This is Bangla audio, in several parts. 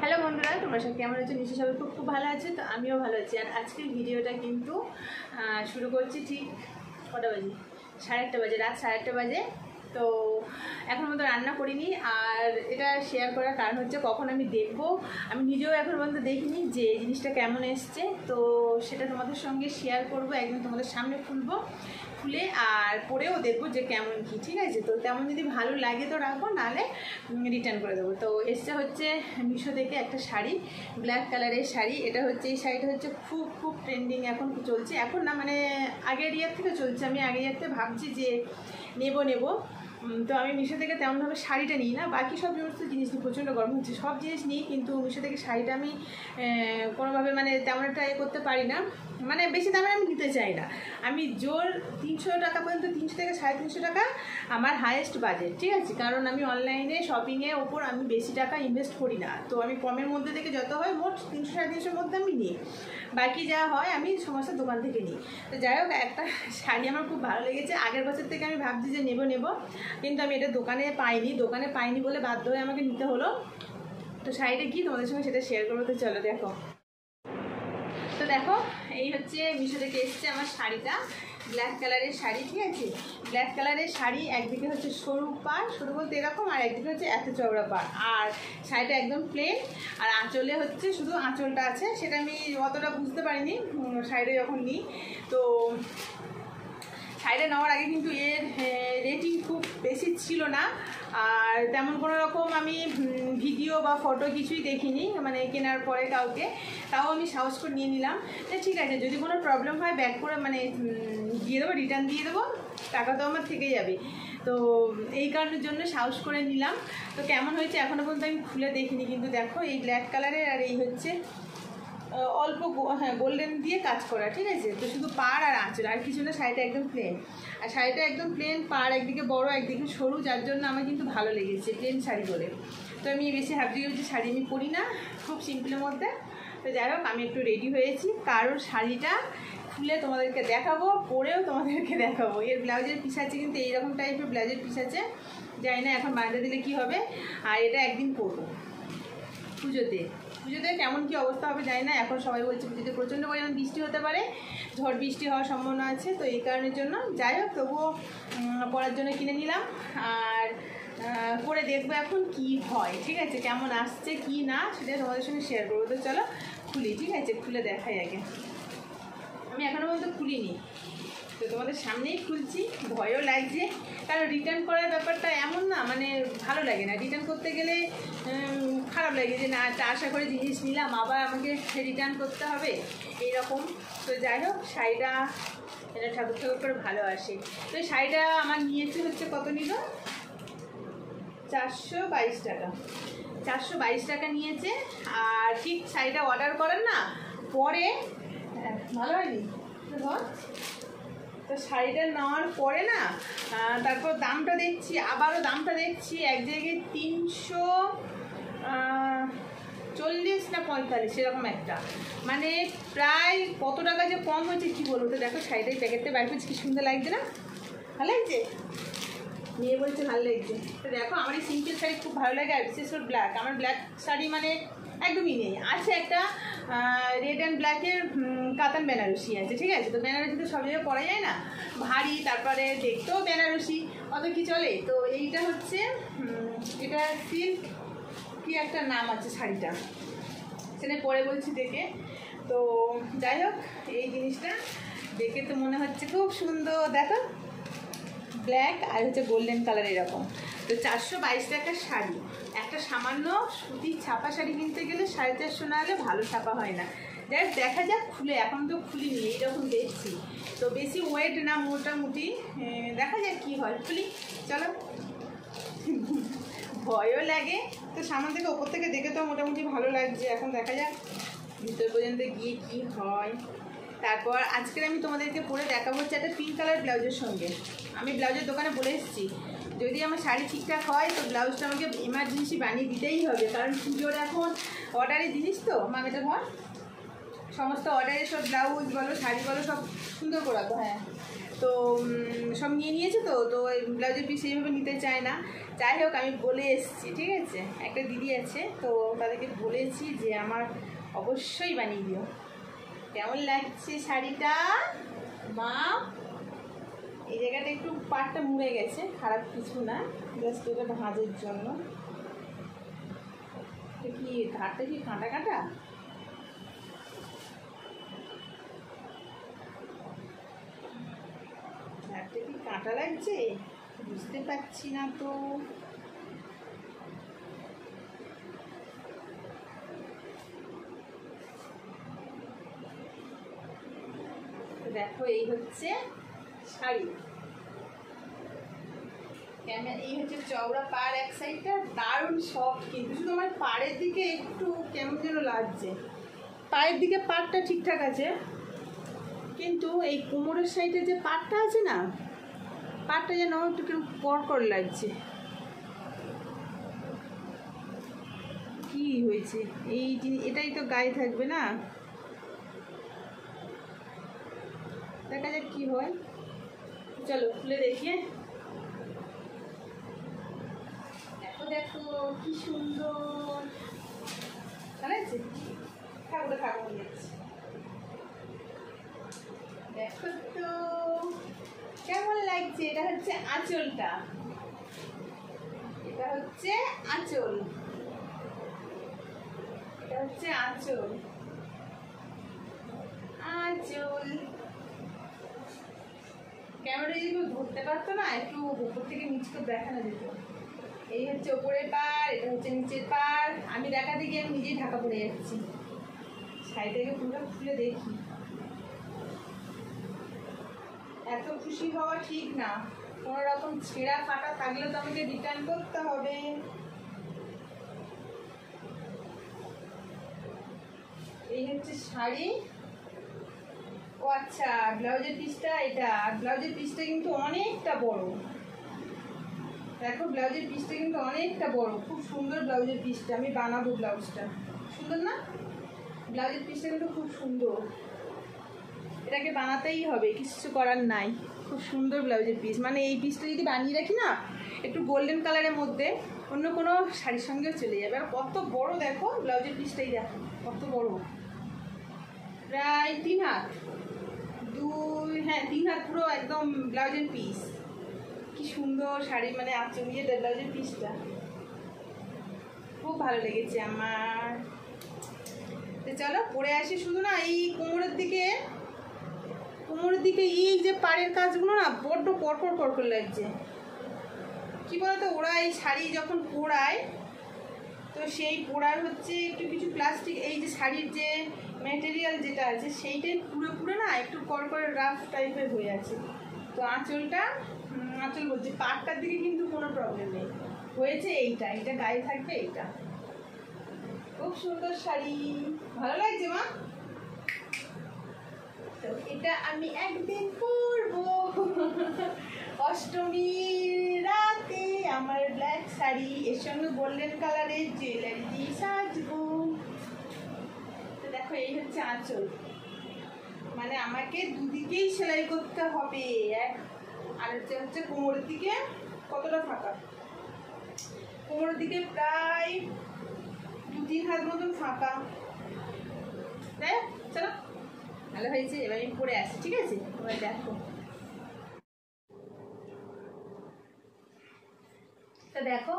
হ্যালো বন্ধুরা, তোমরা সব কেমন আছো? নিশ্চয়ই সবাই খুব খুব ভালো আছে। তো আমিও ভালো আছি। আর আজকের ভিডিওটা কিন্তু শুরু করছি ঠিক কটা বাজে, 1:30 বাজে, রাত 1:30 বাজে। তো এখন মতো রান্না করিনি। আর এটা শেয়ার করার কারণ হচ্ছে, কখন আমি দেখবো, আমি নিজেও এখন পর্যন্ত দেখিনি যে জিনিসটা কেমন এসছে। তো সেটা তোমাদের সঙ্গে শেয়ার করব, একদিন তোমাদের সামনে খুলে আর পরেও দেখবো যে কেমন কি, ঠিক আছে? তো তেমন যদি ভালো লাগে তো রাখবো, নাহলে রিটার্ন করে দেবো। তো এসছে হচ্ছে মিশো থেকে একটা শাড়ি, ব্ল্যাক কালারের শাড়ি। এটা হচ্ছে, এই শাড়িটা হচ্ছে খুব খুব ট্রেন্ডিং এখন চলছে। এখন না, মানে আগের ইয়ার থেকে চলছে। আমি আগের ইয়ার থেকে ভাবছি যে নেব। তো আমি মিশো থেকে তেমনভাবে শাড়িটা নিই না, বাকি সব সমস্ত জিনিস নিই। প্রচণ্ড গরম হচ্ছে, সব জিনিস নিই, কিন্তু মিশো থেকে শাড়িটা আমি কোনোভাবে মানে তেমন একটা করতে পারি না। মানে বেশি দামে আমি দিতে চাই না। আমি জোর 300 টাকা পর্যন্ত, 300 থেকে 350 টাকা আমার হায়েস্ট বাজেট, ঠিক আছে? কারণ আমি অনলাইনে শপিংয়ের ওপর আমি বেশি টাকা ইনভেস্ট করি না। তো আমি কমের মধ্যে থেকে যত হয়, মোট 300-350 মধ্যে আমি নিই। বাকি যা হয় আমি সমস্ত দোকান থেকে নিই। তো যাই হোক, একটা শাড়ি আমার খুব ভালো লেগেছে। আগের বছর থেকে আমি ভাবছি যে নেব, কিন্তু আমি এটা দোকানে পাইনি বলে বাধ্য হয়ে আমাকে নিতে হলো। তো শাড়িটা কি তোমাদের সঙ্গে সেটা শেয়ার করবো। তো চলো দেখো। তো দেখো, এই হচ্ছে মিশো থেকে এসছে আমার শাড়িটা, ব্ল্যাক কালারের শাড়ি, ঠিক আছে? ব্ল্যাক কালারের শাড়ি, একদিকে হচ্ছে সরু পাড়, সরু বলতে এরকম, আর একদিকে হচ্ছে এত চওড়া পাড়। আর শাড়িটা একদম প্লেন। আর আঁচলে হচ্ছে শুধু আঁচলটা আছে, সেটা আমি অতটা বুঝতে পারিনি শাড়িটা যখন নিই। তো শাড়িটা নেওয়ার আগে কিন্তু এর রেটিং খুব বেশি ছিল না। আর তেমন কোনো রকম আমি ভিডিও বা ফটো কিছুই দেখিনি, মানে কেনার পরে কাউকে। তাও আমি সাহস করে নিয়ে নিলাম যে ঠিক আছে, যদি কোনো প্রবলেম হয় ব্যাক করে মানে দিয়ে দেবো, রিটার্ন দিয়ে দেবো, টাকা তো আমার থেকে যাবে। তো এই কারণের জন্য সাহস করে নিলাম। তো কেমন হয়েছে এখনও পর্যন্ত আমি খুলে দেখিনি, কিন্তু দেখো এই ব্ল্যাক কালারের, আর এই হচ্ছে অল্প গোল্ডেন দিয়ে কাজ করা, ঠিক আছে? তো শুধু পাড় আর আঁচল, আর কিছু না। শাড়িটা একদম প্লেন, আর শাড়িটা একদম প্লেন, পাড় একদিকে বড় একদিকে সরু, যার জন্য আমার কিন্তু ভালো লেগেছে প্লেন শাড়ি বলে। তো আমি বেশি হাবজি শাড়ি আমি পরি না, খুব সিম্পলের মধ্যে। তো যাই হোক, আমি একটু রেডি হয়েছি, কারণ শাড়িটা খুলে তোমাদেরকে দেখাবো, পরেও তোমাদেরকে দেখাবো। এর ব্লাউজের পিস আছে, কিন্তু এইরকম টাইপের ব্লাউজের পিস আছে, জানি না এখন বানাতে দিলে কি হবে। আর এটা একদিন পরবো পুজোতে কেমন কি অবস্থা হবে জানি না। এখন সবাই বলছে পুজোতে প্রচণ্ড পরিমাণ বৃষ্টি হতে পারে, ঝড় বৃষ্টি হওয়ার সম্ভাবনা আছে। তো এই কারণের জন্য যাই হোক, তবুও পরার জন্য কিনে নিলাম। আর পরে দেখবো এখন কি হয়, ঠিক আছে? কেমন আসছে কি না সেটা তোমাদের সঙ্গে শেয়ার করবো। তো চলো খুলি, ঠিক আছে? খুলে দেখাই আগে। আমি এখনও পর্যন্ত খুলিনি, তো তোমাদের সামনেই খুলছি। ভয়ও লাগছে, কারণ রিটার্ন করার ব্যাপারটা এমন না, মানে ভালো লাগে না। রিটার্ন করতে গেলে খারাপ লাগে যে না, আশা করে জিনিস নিলাম, আবার আমাকে রিটার্ন করতে হবে, এইরকম। তো যাই হোক, শাড়িটা এটা ঠাকুর করে ভালো আসে। তো এই শাড়িটা আমার নিয়েছে হচ্ছে, কত নিল? 422 টাকা। 422 টাকা নিয়েছে। আর ঠিক শাড়িটা অর্ডার করেন না পরে, ভালো হয়নি তো শাড়িটা নেওয়ার পরে না, তারপর দামটা দেখছি, আবারও দামটা দেখছি এক জায়গায় 340 না 45 সেরকম একটা, মানে প্রায় কত টাকা যে কম হয়েছে কী বলবো। তো দেখো শাড়িটাই প্যাকেটটা বাইর করছি, কি সুন্দর লাগছে না? ভালো লাগছে, মেয়ে বলছে ভালো লাগছে। তো দেখো, আমার এই সিম্পল শাড়ি খুব ভালো লাগে, আর বিশেষ করে ব্ল্যাক। আমার ব্ল্যাক শাড়ি মানে একদমই নেই। আছে একটা রেড অ্যান্ড ব্ল্যাকের কাতান বেনারসি আছে, ঠিক আছে? তো বেনারসি তো সব জায়গায় পরা যায় না, ভারী, তারপরে দেখতেও বেনারসি, অত কি চলে। তো এইটা হচ্ছে, এটা সিল্ক কি একটা নাম আছে শাড়িটা, সেটা পরে বলছি দেখে। তো যাই হোক, এই জিনিসটা দেখে তো মনে হচ্ছে খুব সুন্দর। দেখো, ব্ল্যাক আর হচ্ছে গোল্ডেন কালার এরকম। তো 422 টাকার শাড়ি, একটা সামান্য সুতির ছাপা শাড়ি কিনতে গেলে 450 না হলে ভালো ছাপা হয় না। যাই হোক, দেখা যাক খুলে, এখন তো খুলিনি, এইরকম দেখছি। তো বেশি ওয়েট না, মোটামুটি দেখা যাক কী হয়। খুলি, চলো। ভয়ও লাগে, তো সামনে থেকে ওপর থেকে দেখে তো মোটামুটি ভালো লাগছে। এখন দেখা যাক ভিতর পর্যন্ত গিয়ে কি হয়। তারপর আজকের আমি তোমাদেরকে পরে দেখাবো হচ্ছে একটা পিঙ্ক কালার ব্লাউজের সঙ্গে। আমি ব্লাউজের দোকানে বলে এসেছি, যদি আমার শাড়ি ঠিকঠাক হয় তো ব্লাউজটা আমাকে এমার্জেন্সি বানিয়ে দিতেই হবে, কারণ পুজোর এখন অর্ডারের জিনিস তো, মামেটা সমস্ত অর্ডারে সব ব্লাউজ বলো, শাড়ি বলো, সব সুন্দর করাতো। হ্যাঁ, তো সব নিয়ে নিয়েছে, তো তো ওই ব্লাউজের পিস সেইভাবে নিতে চায় না। যাই হোক, আমি বলে এসেছি, ঠিক আছে, একটা দিদি আছে, তো তাদেরকে বলেছি যে আমার অবশ্যই বানিয়ে দিও। কেমন লাগছে শাড়িটা মা? এই জায়গাটা একটু পাটটা মুড়ে গেছে, খারাপ কিছু না, জাস্ট এটা ভাঁজের জন্য। কি ধারটা কি কাঁটা কাঁটা? ধারটা কি কাঁটা লাগছে বুঝতে পারছি না তো। দেখো এই হচ্ছে শাড়ি, এই হচ্ছে চওড়া পাড় এক সাইডটা, দারুণ সফট, কিন্তু শুধু আমার পাড়ের দিকে একটু কেমন যেন লাগছে। পায়ের দিকে পাড়টা ঠিকঠাক আছে, কিন্তু এই কোমরের সাইডে যে পাড়টা আছে না, পাড়টা যেন একটু কিরকম কড়কড় লাগছে। কি হয়েছে এই এটাই তো গায়ে থাকবে না, দেখা যাক কি হয়। চলো খুলে দেখি। দেখো দেখো কি সুন্দর, ভালো আছে, ঠাকুরে ঠাকুর দেখছি। দেখো তো কেমন লাগছে। এটা হচ্ছে আঁচলটা, এটা হচ্ছে আঁচল, এটা হচ্ছে আঁচল। আঁচল ক্যামেরা যদি ধরতে পারতো না, একটু উপর থেকে নিচ করে দেখানো যেত। এই হচ্ছে ওপরের পাড়, এটা হচ্ছে নিচের পাড়। আমি দেখাতে গিয়ে আমি নিজেই ঢাকা পড়ে যাচ্ছি। শাড়িটাকে পুরো খুলে দেখি। এত খুশি হওয়া ঠিক না, কোনো রকম ছেঁড়া ফাটা থাকলে তো আমাকে রিটার্ন করতে হবে। এই হচ্ছে শাড়ি। ও আচ্ছা, ব্লাউজের পিসটা এটা, ব্লাউজের পিসটা কিন্তু অনেকটা বড়। দেখো ব্লাউজের পিসটা কিন্তু অনেকটা বড়, খুব সুন্দর ব্লাউজের পিসটা। আমি বানাবো ব্লাউজটা, সুন্দর না? ব্লাউজের পিসটা কিন্তু খুব সুন্দর, এটাকে বানাতেই হবে, কিছু করার নাই। খুব সুন্দর ব্লাউজের পিস, মানে এই পিসটা যদি বানিয়ে রাখি না একটু গোল্ডেন কালারের মধ্যে, অন্য কোনো শাড়ির সঙ্গেও চলে যাবে। আর কত বড় দেখো ব্লাউজের পিসটাই, দেখো কত বড়, প্রায় 3 হাত, 3 হাত পুরো একদম ব্লাউজের পিস। কি সুন্দর শাড়ি, মানে আঁচল দিয়ে ব্লাউজের পিসটা খুব ভালো লেগেছে আমার। তো চলো পরে আসি। শুধু না এই কোমরের দিকে এই যে পাড়ের কাজগুলো না বড্ড কড়কড় লাগছে। কি বলতো, ওরা এই শাড়ি যখন পোড়ায়, তো সেই পোড়ার হচ্ছে একটু কিছু প্লাস্টিক, এই যে শাড়ির যে ম্যাটেরিয়াল যেটা আছে সেইটাই পুরো না একটু কড়কড়ে রাফ টাইপের হয়ে আছে। তো আঁচল বলছে, পাড়টার দিকে কিন্তু কোনো প্রবলেম নেই, হয়েছে এইটা গায়ে থাকবে। এইটা খুব সুন্দর শাড়ি, ভালো লাগছে মা। তো এটা আমি একদিন পরবো অষ্টমীর রাতে, আমার ব্ল্যাক শাড়ি, এর সঙ্গে গোল্ডেন কালারের জুয়েলারি দিয়ে সাজবো। তো দেখো এই হচ্ছে আঁচল, মানে আমাকে দুদিকেই সেলাই করতে হবে। আর হচ্ছে কোমরের দিকে কতটা ফাঁকা, কোমরের দিকে প্রায় 2-3 হাত মতন ফাঁকা। তাই চলো, ভালো হয়েছে। এবার আমি পরে আসি, ঠিক আছে? এবার দেখো, তো দেখো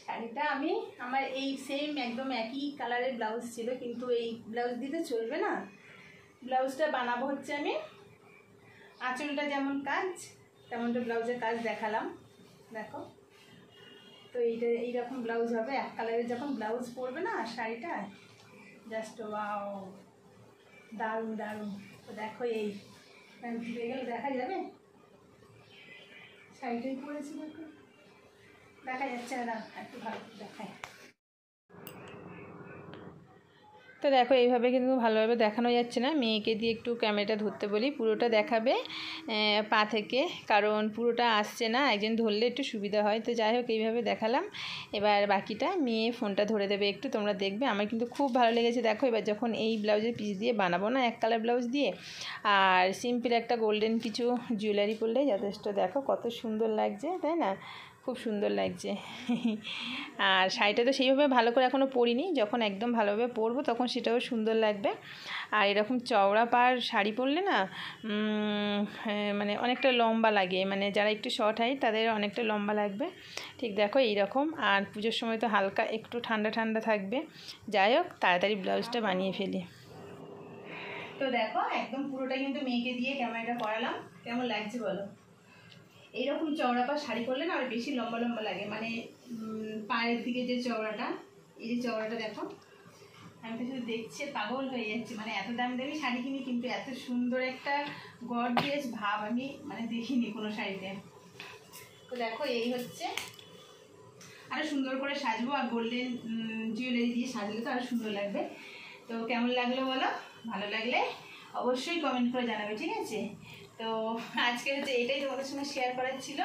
শাড়িটা আমি, আমার এই সেম একদম একই কালারের ব্লাউজ ছিল, কিন্তু এই ব্লাউজ দিতে চলবে না। ব্লাউজটা বানাবো হচ্ছে আমি, আঁচলটা যেমন কাজ তেমনটা ব্লাউজের কাজ দেখালাম, দেখো। তো এইরকম ব্লাউজ হবে, এক কালারের যখন ব্লাউজ পরবে না শাড়িটা, জাস্ট ওয়াও, দারুণ দারুণ। তো দেখো এই ফিরে গেলে দেখা যাবে, শাড়িটাই পরেছি, দেখো দেখা যাচ্ছে না, একটু ভালো দেখায়। তো দেখো এইভাবে কিন্তু ভালোভাবে দেখানো যাচ্ছে না, মেয়েকে দিয়ে একটু ক্যামেরাটা ধরতে বলি, পুরোটা দেখাবে পা থেকে, কারণ পুরোটা আসছে না, একজন ধরলে একটু সুবিধা হয়। তো যাই হোক এইভাবে দেখালাম, এবার বাকিটা মেয়ে ফোনটা ধরে দেবে একটু, তোমরা দেখবে। আমার কিন্তু খুব ভালো লেগেছে। দেখো এবার যখন এই ব্লাউজের পিস দিয়ে বানাবো না, এক কালার ব্লাউজ দিয়ে, আর সিম্পল একটা গোল্ডেন কিছু জুয়েলারি পরলে যথেষ্ট। দেখো কত সুন্দর লাগছে, তাই না? খুব সুন্দর লাগছে। আর শাড়িটা তো সেইভাবে ভালো করে এখনও পরিনি, যখন একদম ভালোভাবে পরবো তখন সেটাও সুন্দর লাগবে। আর এরকম চওড়া পাড় শাড়ি পরলে না মানে অনেকটা লম্বা লাগে, মানে যারা একটু শর্ট হাইট তাদের অনেকটা লম্বা লাগবে। ঠিক দেখো এইরকম। আর পুজোর সময় তো হালকা একটু ঠান্ডা ঠান্ডা থাকবে। যাই হোক তাড়াতাড়ি ব্লাউজটা বানিয়ে ফেলি। তো দেখো একদম পুরোটা কিন্তু মেয়েকে দিয়ে ক্যামেরাটা করালাম। কেমন লাগছে বলো? এইরকম চওড়া পা শাড়ি পরলে না আর বেশি লম্বা লম্বা লাগে, মানে পায়ের দিকে যে চওড়াটা, এই যে চওড়াটা দেখো, আমি তো শুধু দেখছি পাগল হয়ে যাচ্ছি। মানে এত দামি দামি শাড়ি কিনি কিন্তু এত সুন্দর একটা গর্জিয়াস ভাব আমি মানে দেখিনি কোনো শাড়িতে। তো দেখো এই হচ্ছে, আরও সুন্দর করে সাজবো, আর গোল্ডেন জুয়েলারি দিয়ে সাজলে তো আরও সুন্দর লাগবে। তো কেমন লাগলো বলো? ভালো লাগলে অবশ্যই কমেন্ট করে জানাবে, ঠিক আছে? তো আজকে হচ্ছে এটাই তোমাদের সঙ্গে শেয়ার করার ছিল।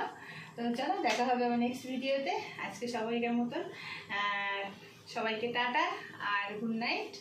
তো চলো দেখা হবে আমার নেক্সট ভিডিওতে। আজকে সবাইকার মতন সবাইকে টাটা আর গুড নাইট।